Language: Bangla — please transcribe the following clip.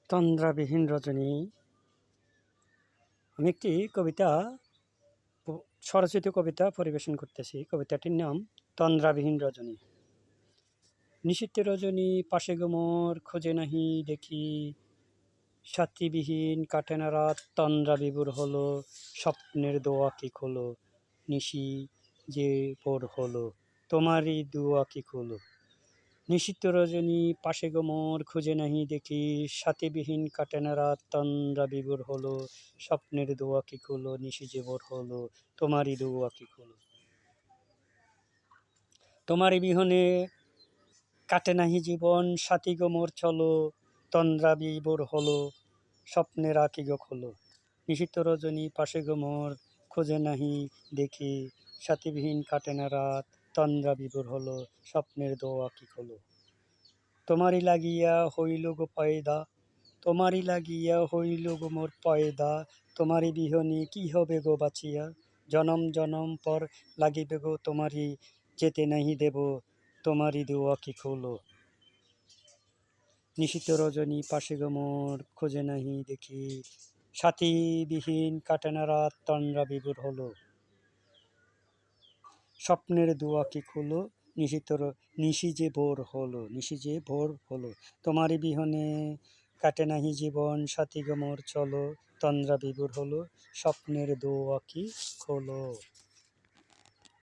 তন্দ্রাবিহীন রজনী। আমি একটি কবিতা স্বরচিত কবিতা পরিবেশন করতেছি। কবিতাটির নাম তন্দ্রাবিহীন রজনী। নিশীথ রজনী পাশে গো মোর, খোঁজে নাহি দেখি, সাথীবিহীন কাটে না রাত, তন্দ্রা বিভোর হলো, স্বপ্নের দোয়া কি খোলো, নিশি যে ভোর হলো, তোমারই দুয়া কি খোলো। নিশীথ রজনী পাশে গো মোর, খুঁজে নাহি দেখি, সাথীবিহীন কাটে না রাত, তন্দ্রা বিভোর হলো, স্বপ্নের দোয়া কি খোলো, নিশি যে ভোর হলো, তোমারই দোয়া কি খোলো। তোমারই বিহনে কাটে নাহি জীবন, সাথী গো মোর চলো, তন্দ্রা বিভোর হলো, স্বপ্নের আঁকি গো খোলো। নিশীথ রজনী পাশে গো মোর, খোঁজে নাহি দেখি, সাথীবিহীন কাটে না রাত, তন্দ্রা বিভোর হলো, স্বপ্নের দোয়া কি খোলো। তোমারই লাগিয়া হইল গো পয়দা, তোমারই লাগিয়া হইল গো মোর পয়দা, তোমারই বিহনে কি হবে গো বাঁচিয়া, জনম জনম পর লাগিবে গো তোমারই, যেতে নাহি দেব, তোমারই দোয়া কি খোলো। নিশীথ রজনী পাশে গো মোর, খোঁজে নাহি দেখি, সাথীবিহীন কাটে না রাত, তন্দ্রা বিভোর হলো, স্বপ্নের দোয়া কি খোলো, নিশি যে ভোর হলো, নিশি যে ভোর হলো, তোমারই বিহনে কাটে নাহি জীবন, সাথী গো মোর চলো, তন্দ্রা বিভোর হলো, স্বপ্নের দোয়া কি খোলো।